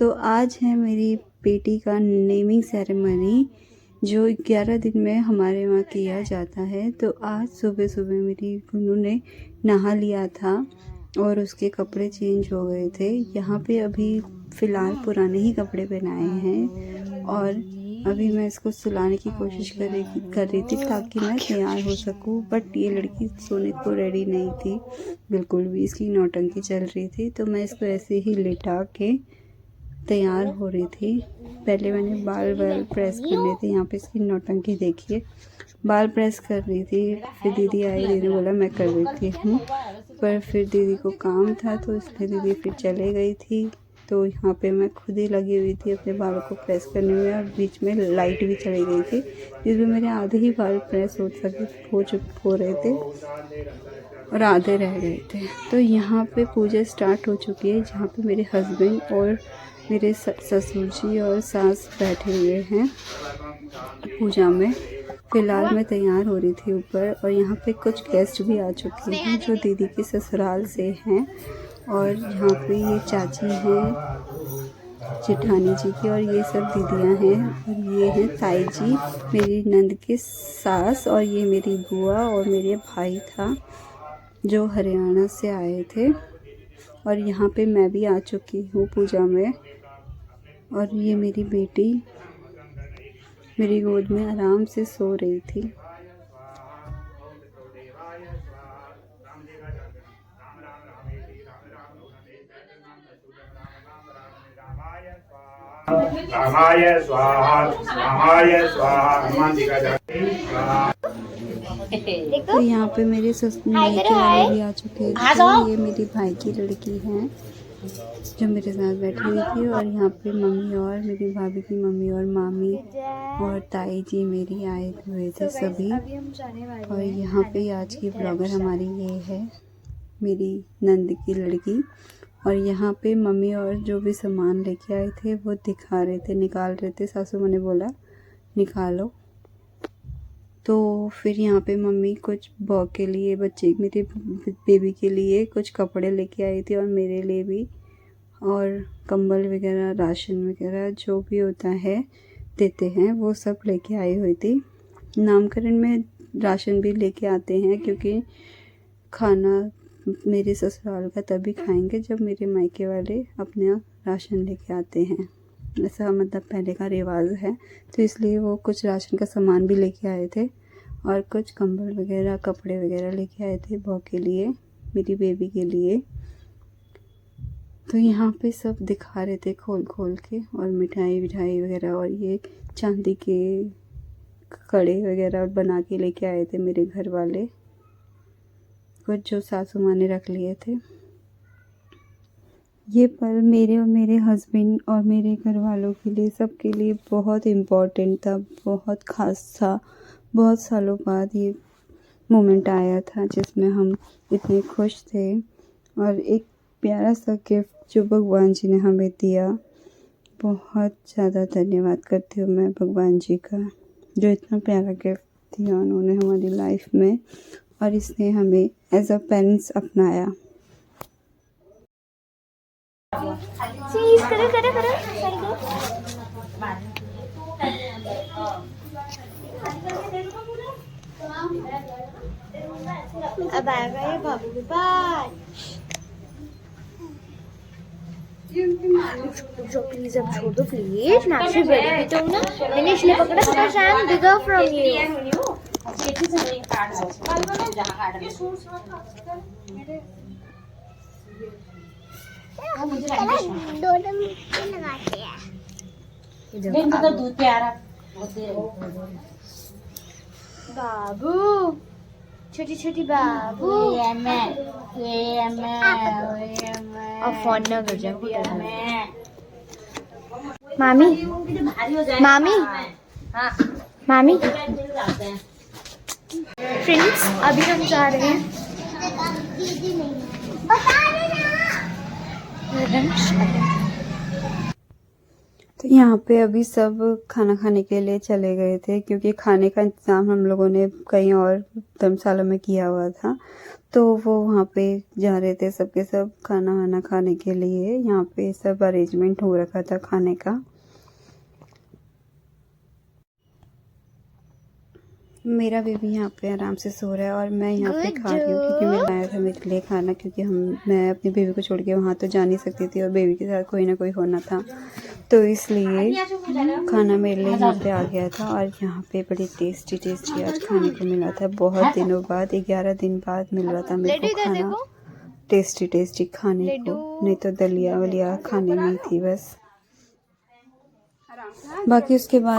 तो आज है मेरी बेटी का नेमिंग सेरेमनी जो 11 दिन में हमारे वहाँ किया जाता है। तो आज सुबह सुबह मेरी गुन्नू ने नहा लिया था और उसके कपड़े चेंज हो गए थे। यहाँ पे अभी फ़िलहाल पुराने ही कपड़े पहनाए हैं और अभी मैं इसको सुलाने की कोशिश कर रही थी ताकि मैं तैयार हो सकूं। बट ये लड़की सोने को रेडी नहीं थी, बिल्कुल भी। इसकी नौटंकी चल रही थी तो मैं इसको ऐसे ही लिटा के तैयार हो रही थी। पहले मैंने बाल प्रेस करने थे। यहाँ पे इसकी नौटंकी देखिए, बाल प्रेस कर रही थी। फिर दीदी आई, दीदी ने बोला मैं कर देती हूँ, पर फिर दीदी को काम था तो इसलिए दीदी फिर चले गई थी। तो यहाँ पे मैं खुद ही लगी हुई थी अपने बालों को प्रेस करने में और बीच में लाइट भी चली गई थी जिसमें मेरे आधे ही बाल प्रेस हो रहे थे और आधे रह गए थे। तो यहाँ पे पूजा स्टार्ट हो चुकी है, जहाँ पे मेरे हस्बैंड और मेरे ससुर जी और सास बैठे हुए हैं पूजा में। फ़िलहाल मैं तैयार हो रही थी ऊपर और यहाँ पे कुछ गेस्ट भी आ चुके हैं जो दीदी के ससुराल से हैं। और यहाँ पे ये चाची हैं जेठानी जी की और ये सब दीदियाँ हैं और ये हैं ताई जी मेरी नंद की सास और ये मेरी बुआ और मेरे भाई था जो हरियाणा से आए थे। और यहाँ पे मैं भी आ चुकी हूँ पूजा में और ये मेरी बेटी मेरी गोद में आराम से सो रही थी। रामाय स्वाहा रामाय स्वाहा। तो यहाँ पे मेरे ससुर वाले भी आ चुके थे। ये मेरी भाई की लड़की है जो मेरे साथ बैठी हुई थी और यहाँ पे मम्मी और मेरी भाभी की मम्मी और मामी और ताई जी मेरी आए हुए थे सभी। और यहाँ पे आज की ब्लॉगर हमारी ये है मेरी नंद की लड़की। और यहाँ पे मम्मी और जो भी सामान लेके आए थे वो दिखा रहे थे, निकाल रहे थे। सासू माँ ने बोला निकालो। तो फिर यहाँ पे मम्मी कुछ बॉ के लिए, बच्चे मेरे बेबी के लिए कुछ कपड़े लेके आई थी और मेरे लिए भी, और कंबल वगैरह, राशन वगैरह जो भी होता है देते हैं वो सब लेके आई हुई थी। नामकरण में राशन भी लेके आते हैं क्योंकि खाना मेरे ससुराल का तभी खाएंगे जब मेरे मायके वाले अपना राशन लेके आते हैं। ऐसा मतलब पहले का रिवाज है, तो इसलिए वो कुछ राशन का सामान भी लेके आए थे और कुछ कंबल वगैरह, कपड़े वगैरह लेके आए थे बहू के लिए, मेरी बेबी के लिए। तो यहाँ पे सब दिखा रहे थे खोल खोल के, और मिठाई वगैरह, और ये चांदी के कड़े वगैरह बना के लेके आए थे मेरे घर वाले, कुछ जो सासू माँ ने रख लिए थे। ये पल मेरे और मेरे हस्बैंड और मेरे घर वालों के लिए, सबके लिए बहुत इम्पोर्टेंट था, बहुत ख़ास था। बहुत सालों बाद ये मोमेंट आया था जिसमें हम इतने खुश थे। और एक प्यारा सा गिफ्ट जो भगवान जी ने हमें दिया, बहुत ज़्यादा धन्यवाद करती हूँ मैं भगवान जी का, जो इतना प्यारा गिफ्ट दिया उन्होंने हमारी लाइफ में और इसने हमें एज अ पेरेंट्स अपनाया। अब आएगा ये बाबू के पास। प्लीज अब छोड़ दो प्लीज, मैं आपसे बड़ी भी तो ना, मैंने इसलिए पकड़ा because I am bigger from you। दूध प्यारा बाबू, छोटी छोटी बाबू, और फोन न कर जाए मामी मामी मामी। फ्रेंड्स अभी हम जा रहे हैं तो यहाँ पे अभी सब खाना खाने के लिए चले गए थे क्योंकि खाने का इंतज़ाम हम लोगों ने कहीं और धर्मशाला में किया हुआ था। तो वो वहाँ पे जा रहे थे सबके सब खाना वाना खाने के लिए। यहाँ पे सब अरेंजमेंट हो रखा था खाने का। मेरा बेबी यहाँ पे आराम से सो रहा है और मैं यहाँ पे खा रही हूँ क्योंकि मैं लाया था मेरे लिए खाना, क्योंकि मैं अपनी बेबी को छोड़ के वहाँ तो जा नहीं सकती थी और बेबी के साथ कोई ना कोई होना था, तो इसलिए खाना मेरे लिए यहाँ पे आ गया था। और यहाँ पे बड़ी टेस्टी आज खाने को मिला था। बहुत दिनों बाद 11 दिन बाद मिल रहा था मेरे को खाना, टेस्टी खाने को। नहीं तो दलिया वलिया खाने में थी बस। बाकी उसके बाद